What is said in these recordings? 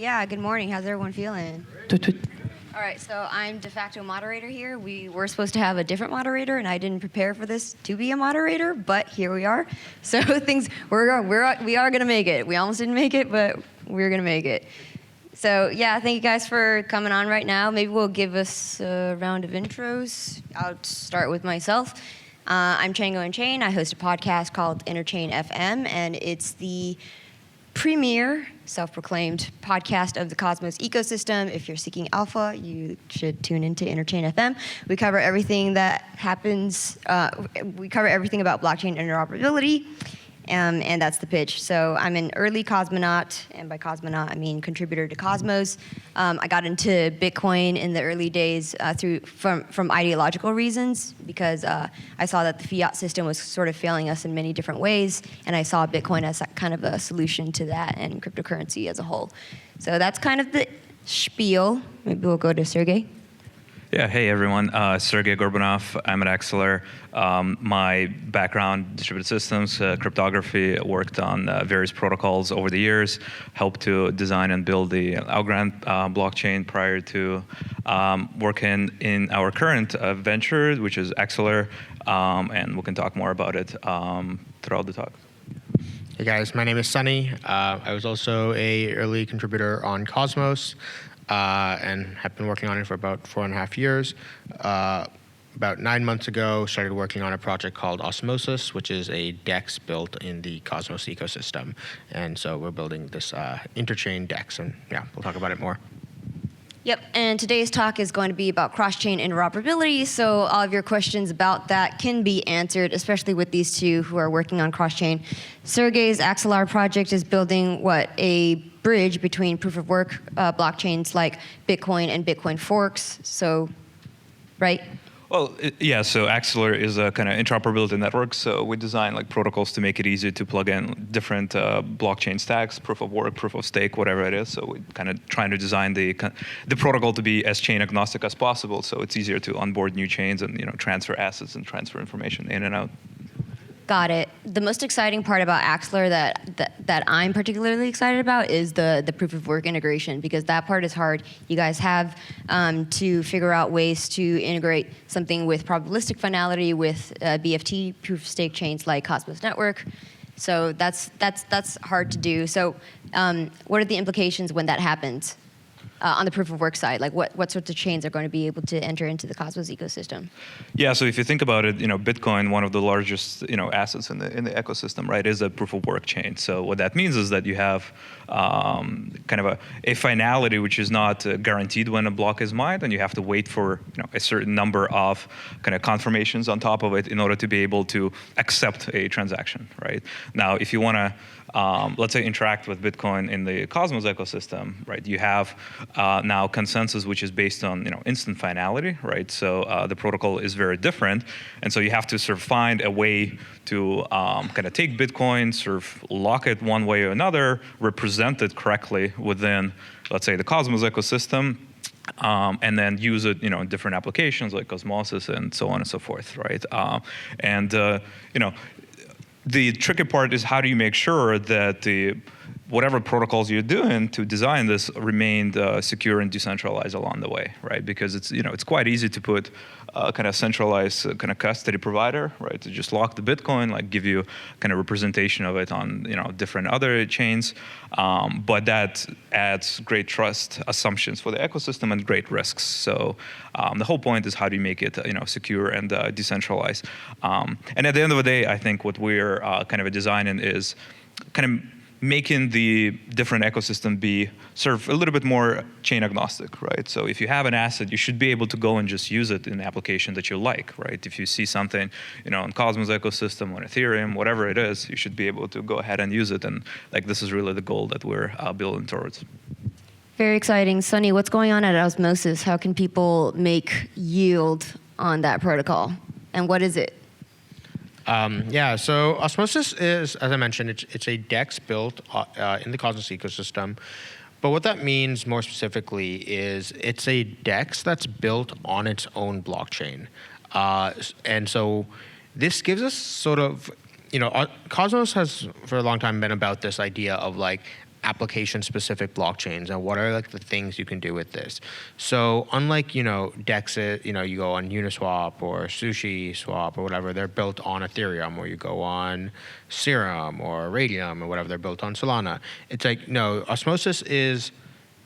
Yeah, good morning. How's everyone feeling? All right, so I'm de facto moderator here. We were supposed to have a different moderator, and I didn't prepare for this to be a moderator, but here we are. So we are gonna make it. We almost didn't make it, but we're gonna make it. So yeah, thank you guys for coming on right now. Maybe we'll give us a round of intros. I'll start with myself. I'm Chjango Unchained. I host a podcast called Interchain FM, and it's the premier self-proclaimed podcast of the Cosmos ecosystem. If you're seeking alpha, you should tune into Interchain FM. We cover everything that happens. We cover everything about blockchain interoperability, and that's the pitch. So I'm an early cosmonaut, and by cosmonaut I mean contributor to Cosmos. I got into Bitcoin in the early days from ideological reasons, because I saw that the fiat system was sort of failing us in many different ways, and I saw Bitcoin as kind of a solution to that and cryptocurrency as a whole. So that's kind of the spiel. Maybe we'll go to Sergey. Yeah, hey everyone, Sergey Gorbunov. I'm at Aexlar. My background, distributed systems, cryptography, worked on various protocols over the years, helped to design and build the Algorand blockchain prior to working in our current venture, which is Aexlar, and we can talk more about it throughout the talk. Hey guys, my name is Sunny. I was also an early contributor on Cosmos. And have been working on it for about 4.5 years. About 9 months ago, started working on a project called Osmosis, which is a DEX built in the Cosmos ecosystem. And so we're building this interchain DEX, and yeah, we'll talk about it more. Yep, and today's talk is going to be about cross-chain interoperability, so all of your questions about that can be answered, especially with these two who are working on cross-chain. Sergey's Aexlar project is building, a bridge between proof-of-work blockchains like Bitcoin and Bitcoin forks, so, right? Well, yeah, so Aexlar is a kind of interoperability network, so we design protocols to make it easier to plug in different blockchain stacks, proof of work, proof of stake, whatever it is. So we're kind of trying to design the protocol to be as chain agnostic as possible, so it's easier to onboard new chains and transfer assets and transfer information in and out. Got it. The most exciting part about Aexlar that I'm particularly excited about is the proof of work integration, because that part is hard. You guys have to figure out ways to integrate something with probabilistic finality with BFT proof of stake chains like Cosmos Network. So that's hard to do. So what are the implications when that happens? On the proof of work side, what sorts of chains are going to be able to enter into the Cosmos ecosystem? Yeah, so if you think about it, Bitcoin, one of the largest assets in the ecosystem, right, is a proof of work chain. So what that means is that you have kind of a finality which is not guaranteed when a block is mined, and you have to wait for a certain number of kind of confirmations on top of it in order to be able to accept a transaction, right? Now, if you want to let's say interact with Bitcoin in the Cosmos ecosystem, right? You have now consensus which is based on instant finality, right? So the protocol is very different, and so you have to sort of find a way to kind of take Bitcoin, sort of lock it one way or another, represent it correctly within, let's say, the Cosmos ecosystem, and then use it, in different applications like Osmosis and so on and so forth, right? The tricky part is how do you make sure that whatever protocols you're doing to design this remained secure and decentralized along the way, right? Because it's quite easy to put kind of centralized kind of custody provider, right, to just lock the Bitcoin, give you kind of representation of it on different other chains, but that adds great trust assumptions for the ecosystem and great risks. So the whole point is how do you make it secure and decentralized. And at the end of the day, I think what we're kind of designing is kind of making the different ecosystem be sort of a little bit more chain agnostic, right? So if you have an asset, you should be able to go and just use it in an application that you like, right? If you see something, on Cosmos ecosystem, on Ethereum, whatever it is, you should be able to go ahead and use it. And this is really the goal that we're building towards. Very exciting. Sunny, what's going on at Osmosis? How can people make yield on that protocol? And what is it? Yeah, so Osmosis is, as I mentioned, it's a DEX built in the Cosmos ecosystem. But what that means more specifically is it's a DEX that's built on its own blockchain. And so this gives us sort of, Cosmos has for a long time been about this idea of application-specific blockchains and what are like the things you can do with this. So unlike, DEX, you go on Uniswap or SushiSwap or whatever, they're built on Ethereum, or you go on Serum or Radium or whatever, they're built on Solana. It's like, no, Osmosis is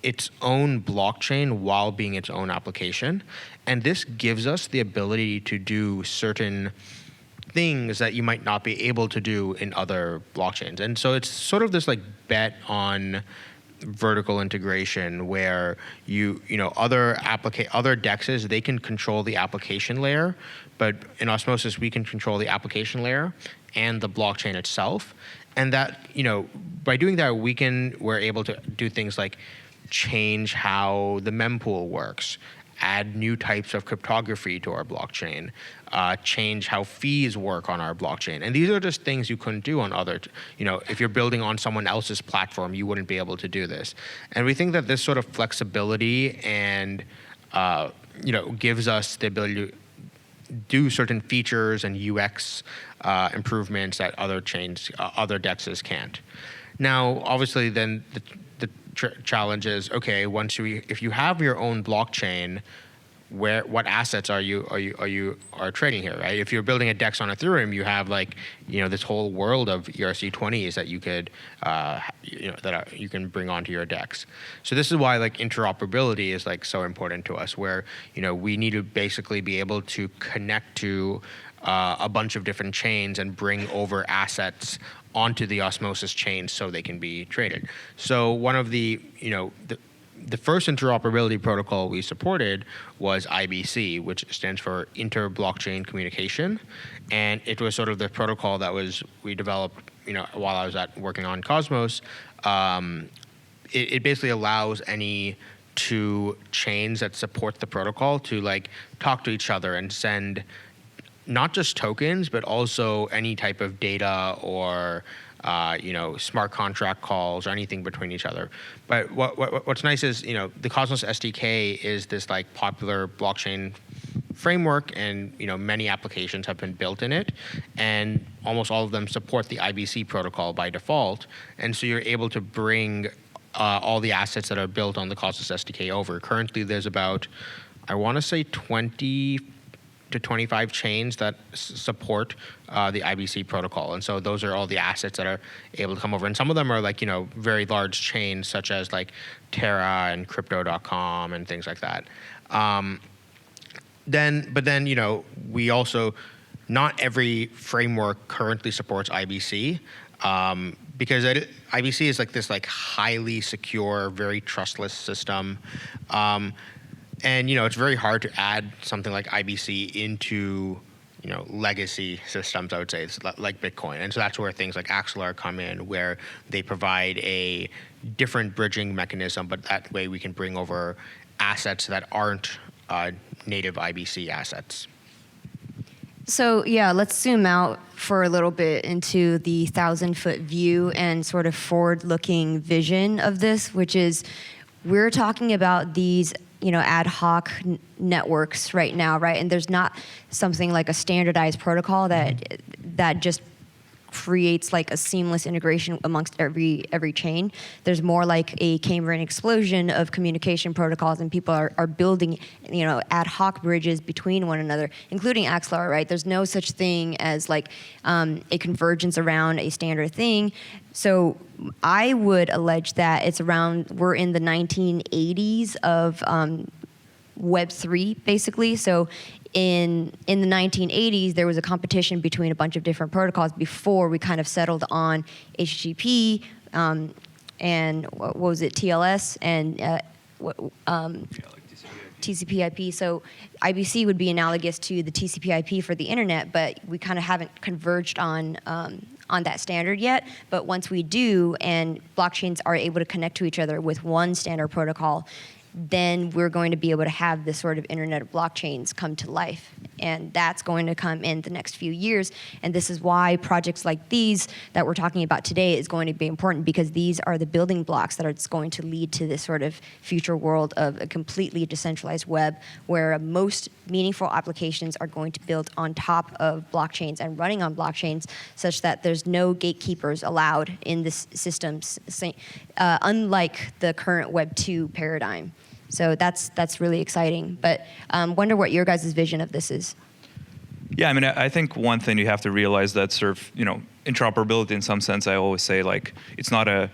its own blockchain while being its own application. And this gives us the ability to do certain things that you might not be able to do in other blockchains. And so it's sort of this like bet on vertical integration where other DEXs, they can control the application layer, but in Osmosis we can control the application layer and the blockchain itself. And that, by doing that, we're able to do things like change how the mempool works, add new types of cryptography to our blockchain, change how fees work on our blockchain. And these are just things you couldn't do on other, if you're building on someone else's platform, you wouldn't be able to do this. And we think that this sort of flexibility and, gives us the ability to do certain features and UX improvements that other other DEXs can't. Now, obviously, then the challenge is, okay, if you have your own blockchain, what assets are you trading here, right? If you're building a DEX on Ethereum, you have this whole world of ERC20s that you could you can bring onto your DEX. So this is why interoperability is so important to us, where we need to basically be able to connect to a bunch of different chains and bring over assets onto the Osmosis chain so they can be traded. So one of the first interoperability protocol we supported was IBC, which stands for Inter-Blockchain Communication. And it was sort of the protocol that we developed while I was working on Cosmos. It basically allows any two chains that support the protocol to talk to each other and send not just tokens, but also any type of data or smart contract calls or anything between each other. But what's nice is the Cosmos SDK is this popular blockchain framework, and many applications have been built in it, and almost all of them support the IBC protocol by default. And so you're able to bring all the assets that are built on the Cosmos SDK over. Currently, there's about, I want to say 20 to 25 chains that support the IBC protocol. And so those are all the assets that are able to come over. And some of them are very large chains such as Terra and Crypto.com and things like that. Then we also, not every framework currently supports IBC. Because IBC is this highly secure, very trustless system. And it's very hard to add something like IBC into legacy systems, I would say. It's like Bitcoin. And so that's where things like Aexlar come in, where they provide a different bridging mechanism, but that way we can bring over assets that aren't native IBC assets. So yeah, let's zoom out for a little bit into the 1,000-foot view and sort of forward-looking vision of this, which is we're talking about these ad hoc networks right now, right? And there's not something like a standardized protocol that just creates a seamless integration amongst every chain. There's more like a Cambrian explosion of communication protocols, and people are building ad hoc bridges between one another, including Aexlar, right? There's no such thing as a convergence around a standard thing. So I would allege that we're in the 1980s of Web3, basically. So in the 1980s, there was a competition between a bunch of different protocols before we kind of settled on HTTP and what was it, TLS and TCP/IP. So IBC would be analogous to the TCP/IP for the internet, but we kind of haven't converged on that standard yet. But once we do, and blockchains are able to connect to each other with one standard protocol, then we're going to be able to have this sort of internet of blockchains come to life. And that's going to come in the next few years. And this is why projects like these that we're talking about today is going to be important, because these are the building blocks that are going to lead to this sort of future world of a completely decentralized web where most meaningful applications are going to build on top of blockchains and running on blockchains, such that there's no gatekeepers allowed in this system, unlike the current Web 2 paradigm. So that's really exciting. But wonder what your guys' vision of this is. Yeah, I mean, I think one thing you have to realize that sort of, interoperability in some sense, I always say, like, it's not a,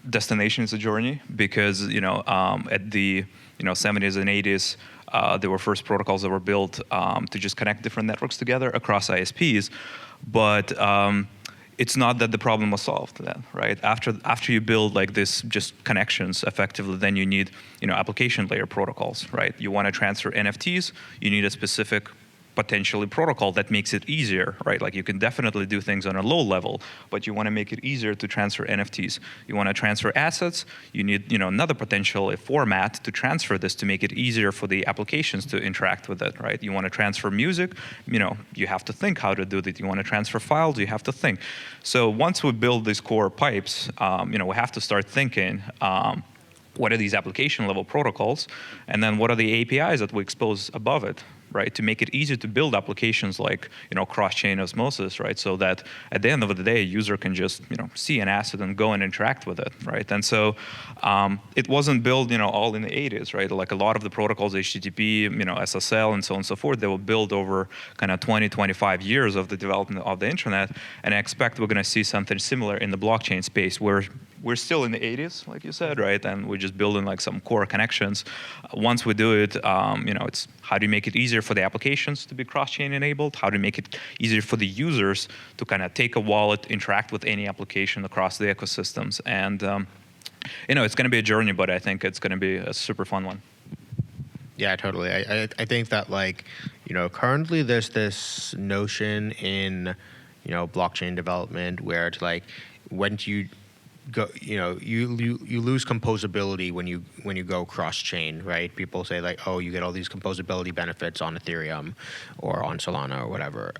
destination, it's a journey, because, at the, 70s and 80s, there were first protocols that were built to just connect different networks together across ISPs. But it's not that the problem was solved then, right? After you build like this just connections effectively, then you need, application layer protocols, right? You want to transfer NFTs, you need a specific potentially protocol that makes it easier, right? Like you can definitely do things on a low level, but you want to make it easier to transfer NFTs. You want to transfer assets, you need another potential format to transfer this to make it easier for the applications to interact with it, right? You want to transfer music, you have to think how to do that. You want to transfer files, you have to think. So once we build these core pipes, we have to start thinking, what are these application level protocols? And then what are the APIs that we expose above it, right? To make it easy to build applications like, cross-chain osmosis, right? So that at the end of the day, a user can just, see an asset and go and interact with it, right? And so it wasn't built, all in the 80s, right? Like a lot of the protocols, HTTP, SSL and so on and so forth, they were built over kind of 20, 25 years of the development of the internet. And I expect we're going to see something similar in the blockchain space where we're still in the 80s, like you said, right? And we're just building like some core connections. Once we do it, it's how do you make it easier for the applications to be cross-chain enabled? How do you make it easier for the users to kind of take a wallet, interact with any application across the ecosystems? And, it's going to be a journey, but I think it's going to be a super fun one. Yeah, totally. I think that currently there's this notion in, blockchain development where it's like, when you go, you lose composability when you go cross-chain, right? People say like, oh, you get all these composability benefits on Ethereum or on Solana or whatever.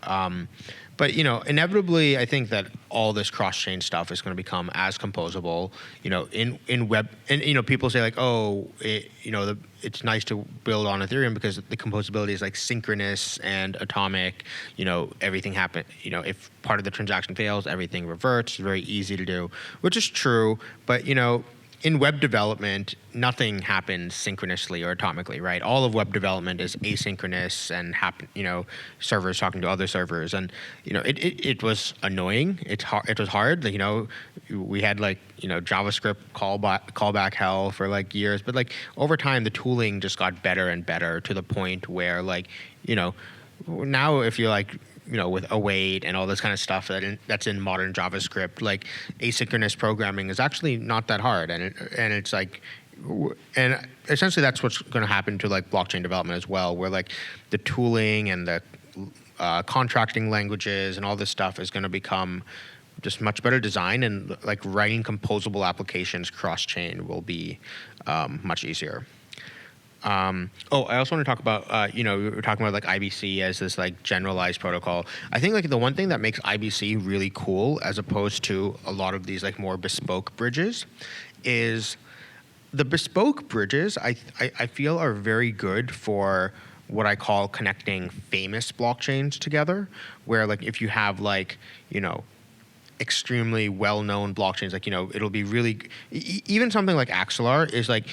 But inevitably, I think that all this cross-chain stuff is going to become as composable, in web. And people say like, oh, it's nice to build on Ethereum because the composability is like synchronous and atomic. Everything happen. If part of the transaction fails, everything reverts. It's very easy to do, which is true. But in web development, nothing happens synchronously or atomically, right? All of web development is asynchronous and servers talking to other servers, and it was annoying. It was hard. We had JavaScript callback hell for like years, but like over time the tooling just got better and better to the point where now if you're like with await and all this kind of stuff that's in modern JavaScript, like asynchronous programming is actually not that hard, and it's like, and essentially that's what's going to happen to like blockchain development as well, where like the tooling and the contracting languages and all this stuff is going to become just much better design, and like writing composable applications cross-chain will be much easier. I also want to talk about, we were talking about like IBC as this like generalized protocol. I think like the one thing that makes IBC really cool as opposed to a lot of these like more bespoke bridges is the bespoke bridges I feel are very good for what I call connecting famous blockchains together, where like if you have like, extremely well-known blockchains, like, it'll be really, even something like Aexlar is like,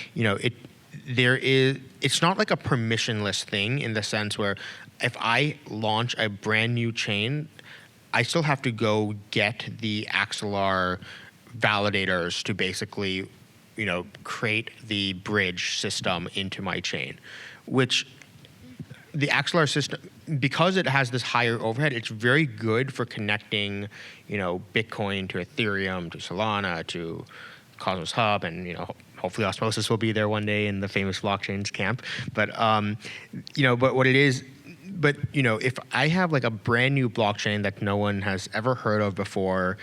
it's not like a permissionless thing in the sense where if I launch a brand new chain, I still have to go get the Aexlar validators to basically, create the bridge system into my chain, which the Aexlar system, because it has this higher overhead, it's very good for connecting, Bitcoin to Ethereum, to Solana, to Cosmos Hub, and, hopefully Osmosis will be there one day in the famous blockchains camp. But, but what it is, if I have like a brand new blockchain that no one has ever heard of before,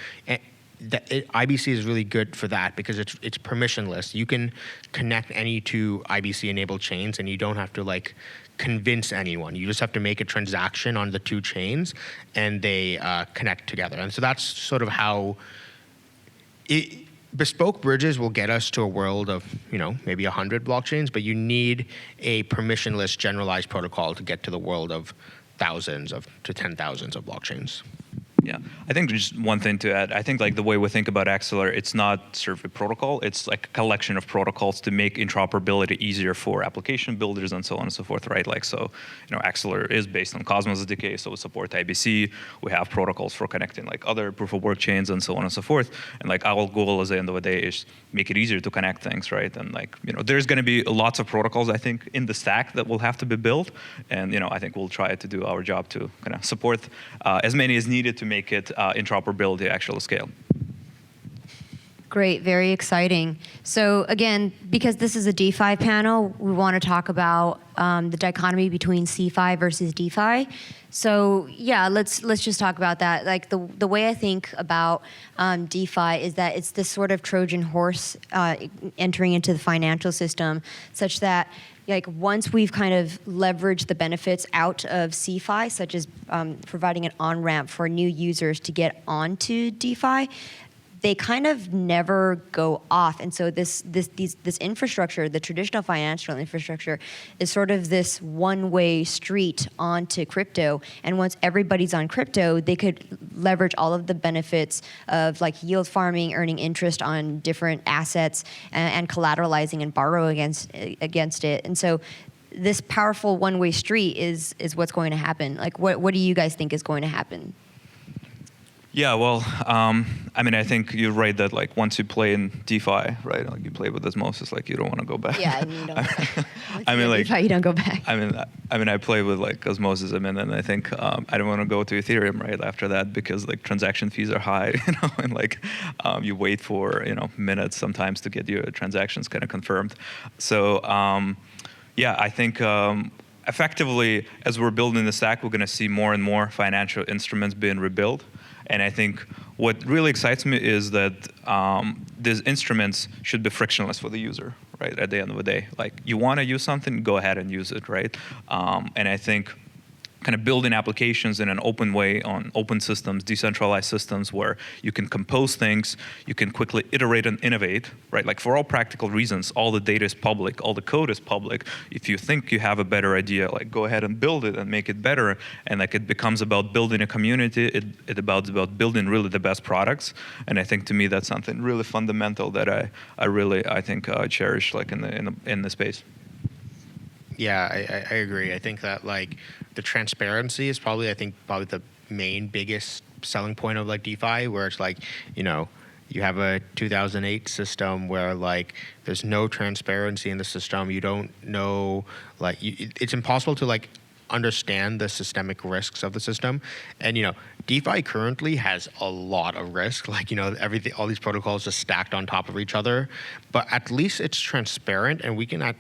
IBC is really good for that because it's permissionless. You can connect any two IBC-enabled chains, and you don't have to like convince anyone. You just have to make a transaction on the two chains, and they connect together. And so that's sort of how bespoke bridges will get us to a world of, maybe 100 blockchains, but you need a permissionless generalized protocol to get to the world of thousands to 10,000s of blockchains. Yeah, I think just one thing to add. I think like the way we think about Aexlar, it's not sort of a protocol. It's like a collection of protocols to make interoperability easier for application builders and so on and so forth, right? Like so, Aexlar is based on Cosmos SDK, so we support IBC. We have protocols for connecting like other proof of work chains and so on and so forth. And like our goal at the end of the day is make it easier to connect things, right? And like there's going to be lots of protocols I think in the stack that will have to be built, and I think we'll try to do our job to kind of support as many as needed to make it interoperability actual scale. Great, very exciting. So again, because this is a DeFi panel, we want to talk about the dichotomy between CeFi versus DeFi. So yeah, let's just talk about that. Like the way I think about DeFi is that it's this sort of Trojan horse entering into the financial system, such that like once we've kind of leveraged the benefits out of CeFi, such as providing an on-ramp for new users to get onto DeFi, they kind of never go off. And so this infrastructure, the traditional financial infrastructure, is sort of this one-way street onto crypto. And once everybody's on crypto, they could leverage all of the benefits of like yield farming, earning interest on different assets, and collateralizing and borrow against it. And so this powerful one-way street is what's going to happen. Like, what do you guys think is going to happen? Yeah, well, I think you're right that like once you play in DeFi, right, like you play with Osmosis, like you don't want to go back. Yeah, and you don't. DeFi, you don't go back. I play with like Osmosis, and I think I don't want to go to Ethereum right after that because like transaction fees are high, and like you wait for minutes sometimes to get your transactions kind of confirmed. So yeah, I think. Effectively, as we're building the stack, we're going to see more and more financial instruments being rebuilt. And I think what really excites me is that these instruments should be frictionless for the user, right? At the end of the day, like you want to use something, go ahead and use it, right? And I think kind of building applications in an open way on open systems, decentralized systems where you can compose things, you can quickly iterate and innovate, right? Like for all practical reasons, all the data is public, all the code is public. If you think you have a better idea, like go ahead and build it and make it better. And like it becomes about building a community, it's about building really the best products. And I think to me that's something really fundamental that I think cherish like in the space. Yeah, I agree. I think that like the transparency is probably the main biggest selling point of like DeFi, where it's like, you have a 2008 system where like there's no transparency in the system. You don't know, like it's impossible to like understand the systemic risks of the system. And DeFi currently has a lot of risk, like everything, all these protocols just stacked on top of each other, but at least it's transparent, and we can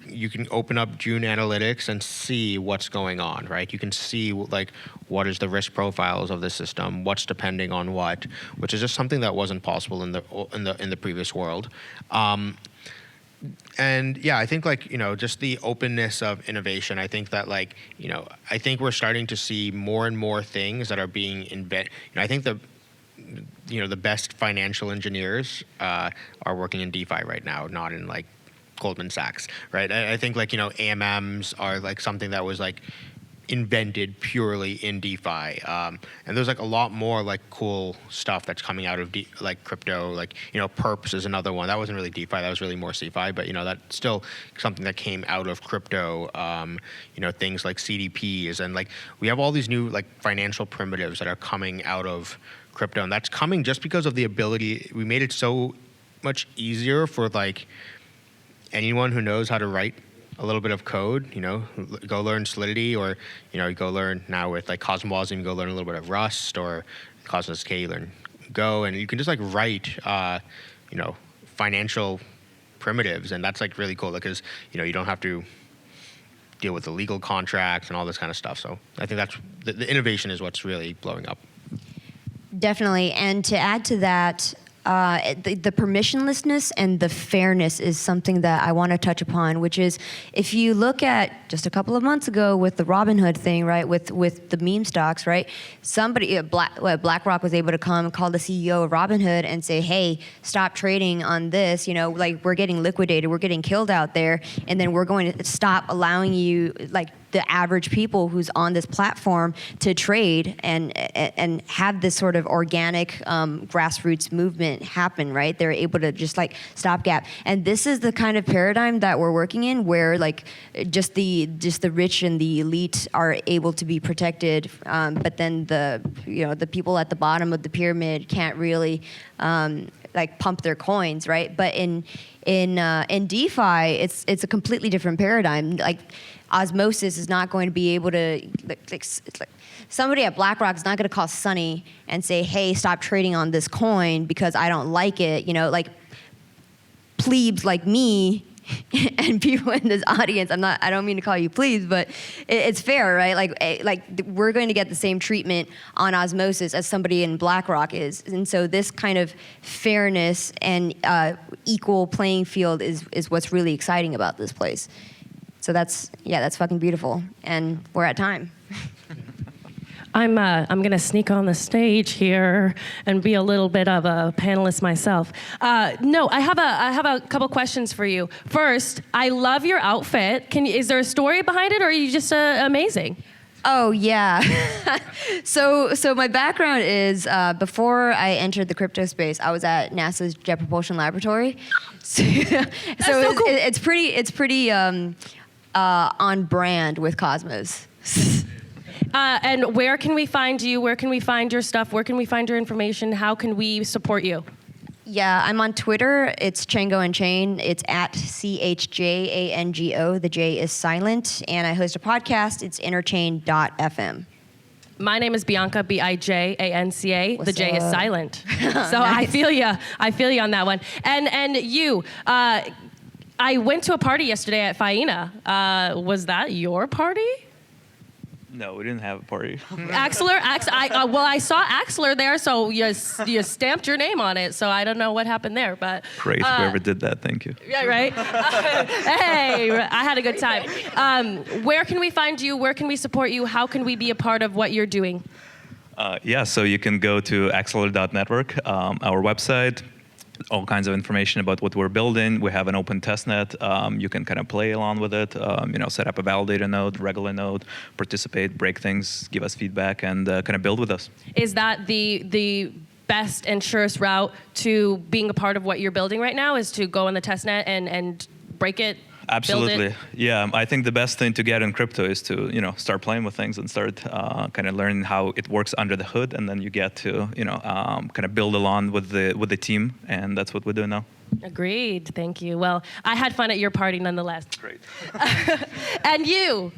you can open up June Analytics and see what's going on, right? You can see like what is the risk profiles of the system, what's depending on what, which is just something that wasn't possible in the previous world. And yeah, I think like just the openness of innovation. I think that like I think we're starting to see more and more things that are being invented. I think the best financial engineers are working in DeFi right now, not in like Goldman Sachs, right? I think like AMMs are like something that was like invented purely in DeFi, and there's like a lot more like cool stuff that's coming out of like crypto, like perps is another one that wasn't really DeFi, that was really more CeFi, but that's still something that came out of crypto. Things like CDPs, and like we have all these new like financial primitives that are coming out of crypto, and that's coming just because of the ability. We made it so much easier for like anyone who knows how to write a little bit of code, go learn Solidity, or, go learn now with like Cosmos, and go learn a little bit of Rust, or Cosmos SDK, learn Go, and you can just like write, financial primitives, and that's like really cool because, you don't have to deal with the legal contracts and all this kind of stuff. So I think that's the innovation is what's really blowing up. Definitely. And to add to that, the permissionlessness and the fairness is something that I want to touch upon, which is if you look at just a couple of months ago with the Robinhood thing, right, with the meme stocks, right, somebody, BlackRock was able to come and call the CEO of Robinhood and say, hey, stop trading on this, you know, like we're getting liquidated, we're getting killed out there, and then we're going to stop allowing you, like, the average people who's on this platform to trade and have this sort of organic grassroots movement happen, right? They're able to just like stopgap. And this is the kind of paradigm that we're working in where like just the rich and the elite are able to be protected, but then the people at the bottom of the pyramid can't really like pump their coins, right? But in DeFi, it's a completely different paradigm. Like Osmosis is not going to be able to, it's like somebody at BlackRock is not going to call Sunny and say, hey, stop trading on this coin because I don't like it. You know, like plebes like me and people in this audience, I don't mean to call you plebes, but it's fair, right? Like we're going to get the same treatment on Osmosis as somebody in BlackRock is. And so this kind of fairness and equal playing field is what's really exciting about this place. So that's fucking beautiful. And we're at time. I'm gonna sneak on the stage here and be a little bit of a panelist myself. No, I have a couple questions for you. First, I love your outfit. Is there a story behind it, or are you just amazing? Oh yeah. So my background is before I entered the crypto space, I was at NASA's Jet Propulsion Laboratory. So cool. It's pretty on brand with Cosmos. And where can we find you? Where can we find your stuff? Where can we find your information? How can we support you? Yeah, I'm on Twitter. It's Chjango Unchained. It's at CHJANGO. The J is silent. And I host a podcast. It's interchain.fm. My name is Bianca, Bijanca. What's the J is up? silent. So Nice. I feel you on that one. And you, I went to a party yesterday at Faina. Was that your party? No, we didn't have a party. Aexlar? I saw Aexlar there, so you stamped your name on it. So I don't know what happened there, but Great, whoever did that, thank you. yeah, right. Hey, I had a good time. Where can we find you? Where can we support you? How can we be a part of what you're doing? So you can go to Aexlar.network, our website. All kinds of information about what we're building. We have an open testnet. You can kind of play along with it. Set up a validator node, regular node, participate, break things, give us feedback, and kind of build with us. Is that the best and surest route to being a part of what you're building right now? Is to go on the testnet and break it? Absolutely. Build it? Yeah, I think the best thing to get in crypto is to start playing with things and start kind of learning how it works under the hood, and then you get to kind of build along with the team, and that's what we're doing now. Agreed. Thank you. Well, I had fun at your party nonetheless. Great. And you,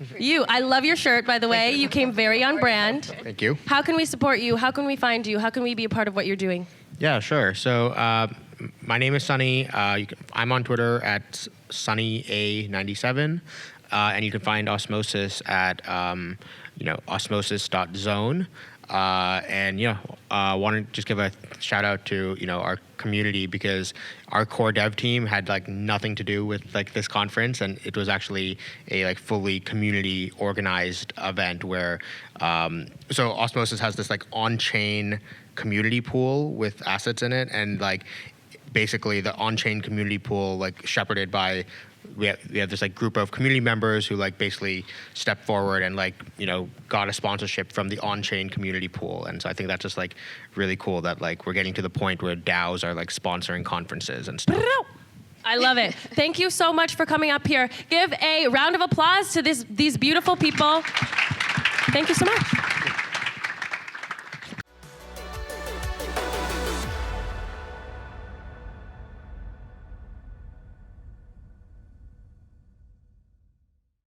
I love your shirt, by the way. You came very on brand. Thank you. How can we support you? How can we find you? How can we be a part of what you're doing? Yeah, sure. So my name is Sunny. I'm on Twitter at SunnyA97, and you can find Osmosis at osmosis.zone. Want to just give a shout out to our community, because our core dev team had like nothing to do with like this conference, and it was actually a like fully community organized event where so Osmosis has this like on-chain community pool with assets in it, and like basically the on-chain community pool like shepherded by we have this like group of community members who like basically stepped forward and like got a sponsorship from the on-chain community pool. And so I think that's just like really cool that like we're getting to the point where DAOs are like sponsoring conferences and stuff. I love it. Thank you so much for coming up here. Give a round of applause to these beautiful people. Thank you so much.